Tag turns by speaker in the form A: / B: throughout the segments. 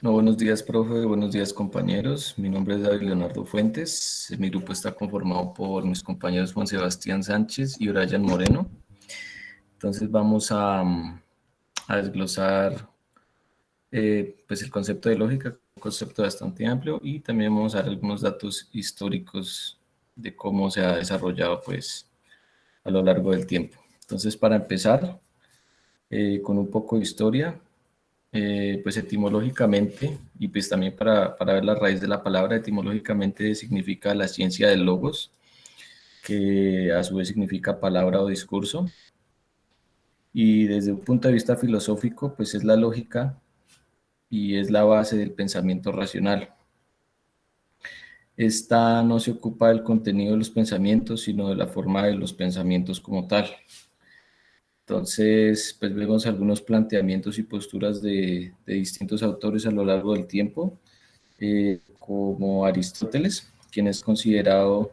A: No, buenos días, profe. Buenos días, compañeros. Mi nombre es David Leonardo Fuentes. Mi grupo está conformado por mis compañeros Juan Sebastián Sánchez y Brian Moreno. Entonces vamos a desglosar pues el concepto de lógica, un concepto bastante amplio, y también vamos a dar algunos datos históricos de cómo se ha desarrollado pues a lo largo del tiempo. Entonces, para empezar, con un poco de historia, pues etimológicamente, y pues también para ver la raíz de la palabra, etimológicamente significa la ciencia del logos, que a su vez significa palabra o discurso. Y desde un punto de vista filosófico, pues es la lógica y es la base del pensamiento racional. Esta no se ocupa del contenido de los pensamientos, sino de la forma de los pensamientos como tal. Entonces, pues vemos algunos planteamientos y posturas de distintos autores a lo largo del tiempo, como Aristóteles, quien es considerado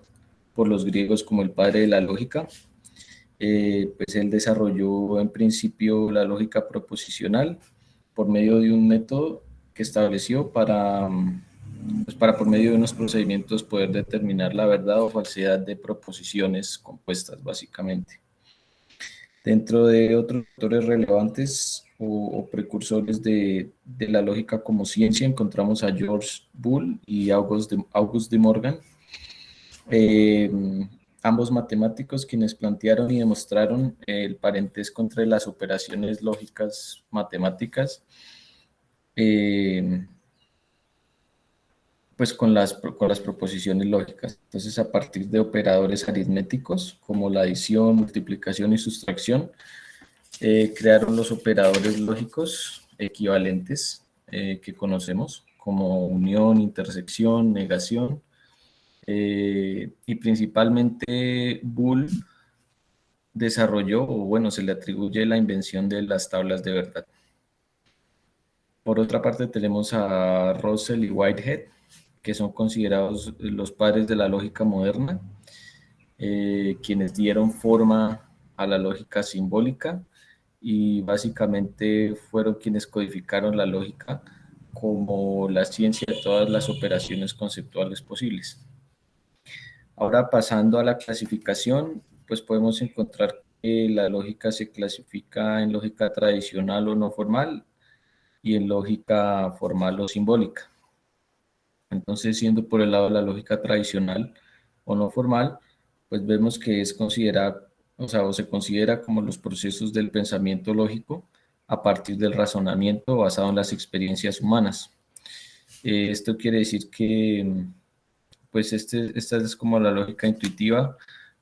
A: por los griegos como el padre de la lógica. Pues él desarrolló en principio la lógica proposicional por medio de un método que estableció pues para por medio de unos procedimientos poder determinar la verdad o falsedad de proposiciones compuestas, básicamente. Dentro de otros autores relevantes o precursores de la lógica como ciencia, encontramos a George Boole y Auguste de Morgan, eh, ambos matemáticos quienes plantearon y demostraron el parentesco entre las operaciones lógicas matemáticas, eh, pues con las proposiciones lógicas. Entonces, a partir de operadores aritméticos como la adición, multiplicación y sustracción, crearon los operadores lógicos equivalentes que conocemos como unión, intersección, negación, y principalmente Boole desarrolló, o bueno, se le atribuye la invención de las tablas de verdad. Por otra parte tenemos a Russell y Whitehead, que son considerados los padres de la lógica moderna, quienes dieron forma a la lógica simbólica y básicamente fueron quienes codificaron la lógica como la ciencia de todas las operaciones conceptuales posibles. Ahora pasando a la clasificación, pues podemos encontrar que la lógica se clasifica en lógica tradicional o no formal y en lógica formal o simbólica. Entonces, siendo por el lado de la lógica tradicional o no formal, pues vemos que es considerada, o sea, o se considera como los procesos del pensamiento lógico a partir del razonamiento basado en las experiencias humanas. Esto quiere decir que, pues, esta es como la lógica intuitiva,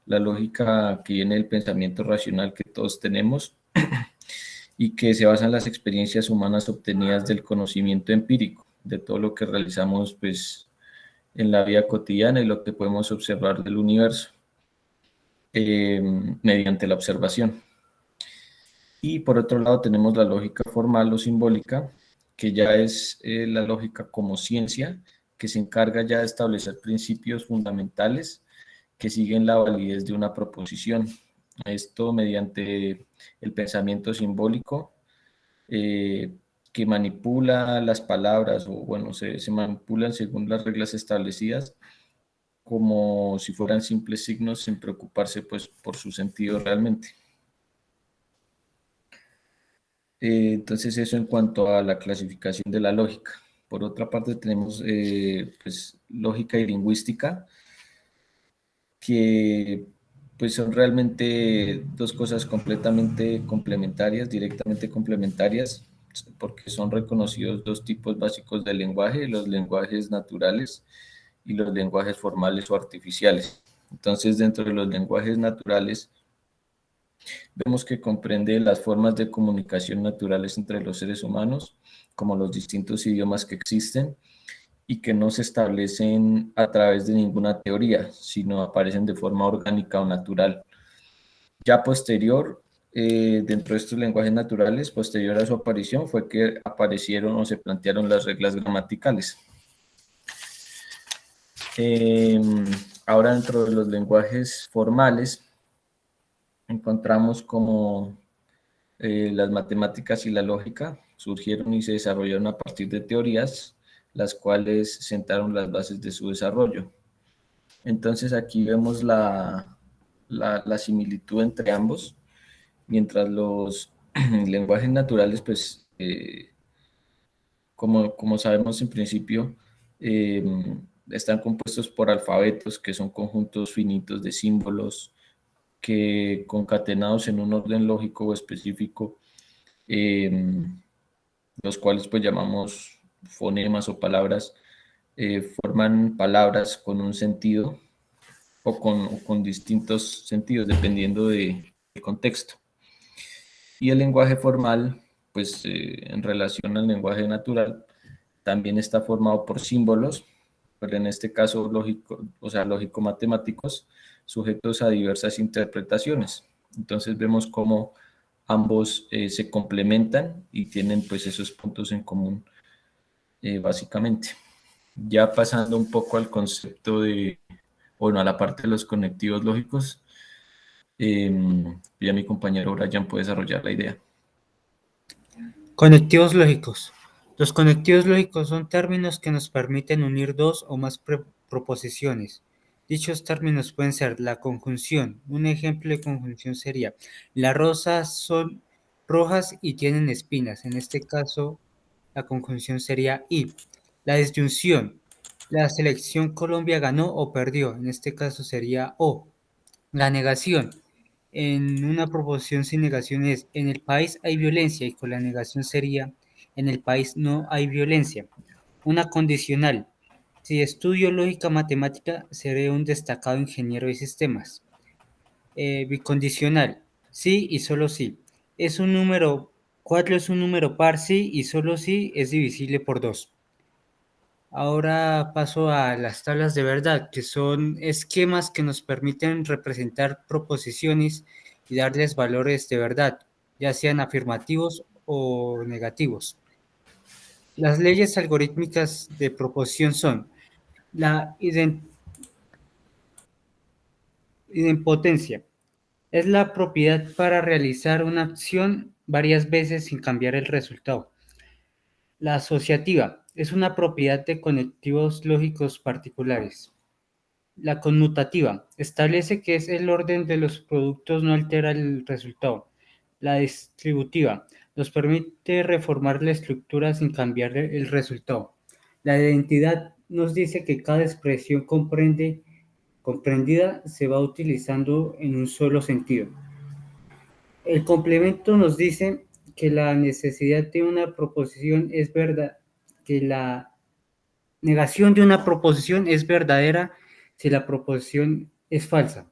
A: la lógica que viene del pensamiento racional que todos tenemos y que se basa en las experiencias humanas obtenidas del conocimiento empírico, de todo lo que realizamos, pues, en la vida cotidiana y lo que podemos observar del universo eh, mediante la observación. Y por otro lado tenemos la lógica formal o simbólica, que ya es la lógica como ciencia, que se encarga ya de establecer principios fundamentales que siguen la validez de una proposición. Esto mediante el pensamiento simbólico, eh, que manipula las palabras, o bueno, se manipulan según las reglas establecidas como si fueran simples signos sin preocuparse pues por su sentido realmente. Entonces eso en cuanto a la clasificación de la lógica. Por otra parte tenemos pues lógica y lingüística, que pues son realmente dos cosas completamente complementarias, directamente complementarias, porque son reconocidos dos tipos básicos de lenguaje, los lenguajes naturales y los lenguajes formales o artificiales. Entonces, dentro de los lenguajes naturales, vemos que comprende las formas de comunicación naturales entre los seres humanos, como los distintos idiomas que existen y que no se establecen a través de ninguna teoría, sino aparecen de forma orgánica o natural. Ya posterior, dentro de estos lenguajes naturales, posterior a su aparición, fue que aparecieron o se plantearon las reglas gramaticales. Eh, Ahora, dentro de los lenguajes formales, encontramos como las matemáticas y la lógica, surgieron y se desarrollaron a partir de teorías, las cuales sentaron las bases de su desarrollo. Entonces aquí vemos la similitud entre ambos, mientras los lenguajes naturales, pues, como sabemos en principio, eh, están compuestos por alfabetos, que son conjuntos finitos de símbolos que concatenados en un orden lógico o específico, eh, los cuales pues llamamos fonemas o palabras, forman palabras con un sentido o con distintos sentidos dependiendo del contexto. Y el lenguaje formal, pues en relación al lenguaje natural, también está formado por símbolos, pero en este caso lógico, o sea, lógico-matemáticos, sujetos a diversas interpretaciones. Entonces vemos cómo ambos se complementan y tienen pues esos puntos en común, básicamente. Ya pasando un poco al concepto de, bueno, a la parte de los conectivos lógicos, ya mi compañero Brian puede desarrollar la idea.
B: Conectivos lógicos. Los conectivos lógicos son términos que nos permiten unir dos o más proposiciones. Dichos términos pueden ser la conjunción. Un ejemplo de conjunción sería: las rosas son rojas y tienen espinas. En este caso, la conjunción sería y. La disyunción. La selección Colombia ganó o perdió. En este caso sería o. La negación. En una proposición sin negación es: en el país hay violencia, y con la negación sería: en el país no hay violencia. Una condicional: si estudio lógica matemática, seré un destacado ingeniero de sistemas. Bicondicional: sí y solo sí. Es un número, 4 es un número par sí y solo sí es divisible por 2. Ahora paso a las tablas de verdad, que son esquemas que nos permiten representar proposiciones y darles valores de verdad, ya sean afirmativos o negativos. Las leyes algorítmicas de proposición son la idempotencia. Es la propiedad para realizar una acción varias veces sin cambiar el resultado. La asociativa es una propiedad de conectivos lógicos particulares. La conmutativa establece que es el orden de los productos no altera el resultado. La distributiva nos permite reformar la estructura sin cambiar el resultado. La identidad nos dice que cada expresión comprendida se va utilizando en un solo sentido. El complemento nos dice que la necesidad de una proposición es verdad, que la negación de una proposición es verdadera si la proposición es falsa.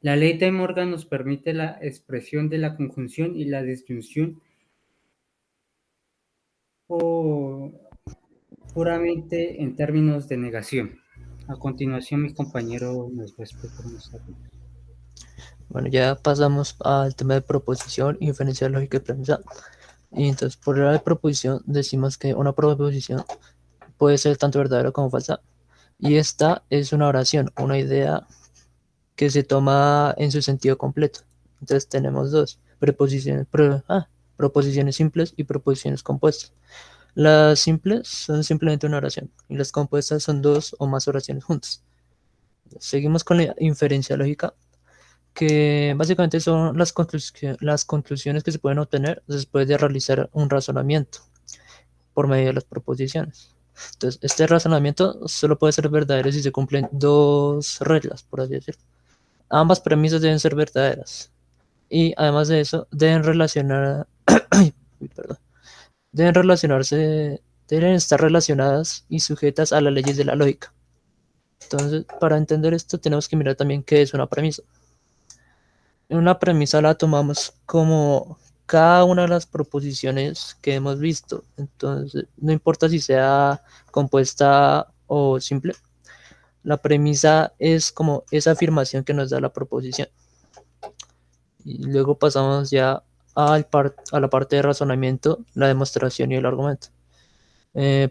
B: La ley de Morgan nos permite la expresión de la conjunción y la disyunción puramente en términos de negación. A continuación, mi compañero nos va a explicar más tarde.
C: Bueno, ya pasamos al tema de proposición, inferencia lógica y premisa. Y entonces, por la de proposición, decimos que una proposición puede ser tanto verdadera como falsa. Y esta es una oración, una idea que se toma en su sentido completo. Entonces tenemos dos, proposiciones simples y proposiciones compuestas. Las simples son simplemente una oración y las compuestas son dos o más oraciones juntas. Seguimos con la inferencia lógica, que básicamente son las conclusiones que se pueden obtener después de realizar un razonamiento por medio de las proposiciones. Entonces, este razonamiento solo puede ser verdadero si se cumplen dos reglas, por así decirlo. Ambas premisas deben ser verdaderas. Y además de eso, deben relacionarse, deben estar relacionadas y sujetas a las leyes de la lógica. Entonces, para entender esto, tenemos que mirar también qué es una premisa. Una premisa la tomamos como cada una de las proposiciones que hemos visto. Entonces, no importa si sea compuesta o simple, la premisa es como esa afirmación que nos da la proposición. Y luego pasamos ya a la parte de razonamiento, la demostración y el argumento.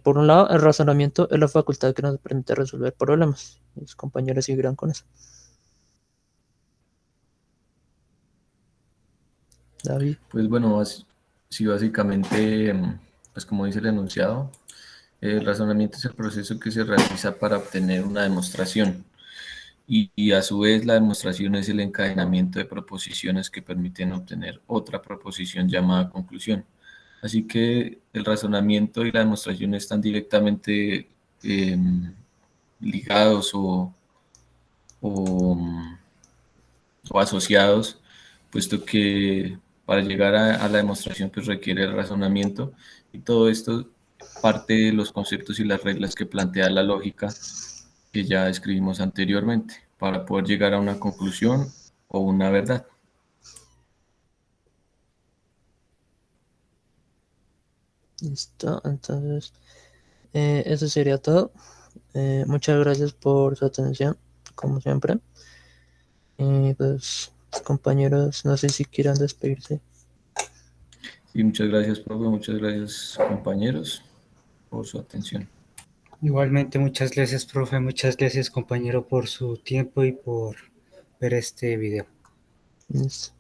C: Por un lado, el razonamiento es la facultad que nos permite resolver problemas. Mis compañeros seguirán con eso. David.
A: Pues bueno, Sí, básicamente, pues como dice el enunciado, el razonamiento es el proceso que se realiza para obtener una demostración y a su vez la demostración es el encadenamiento de proposiciones que permiten obtener otra proposición llamada conclusión. Así que el razonamiento y la demostración están directamente ligados o, o asociados, puesto que para llegar a la demostración pues requiere el razonamiento y todo esto parte de los conceptos y las reglas que plantea la lógica que ya describimos anteriormente para poder llegar a una conclusión o una verdad.
C: Listo, entonces eso sería todo. Muchas gracias por su atención, como siempre. Y pues, compañeros, no sé si quieran despedirse.
A: Y muchas gracias, profe, muchas gracias, compañeros, por su atención.
B: Igualmente, muchas gracias, profe, muchas gracias, compañero, por su tiempo y por ver este video.
C: Listo.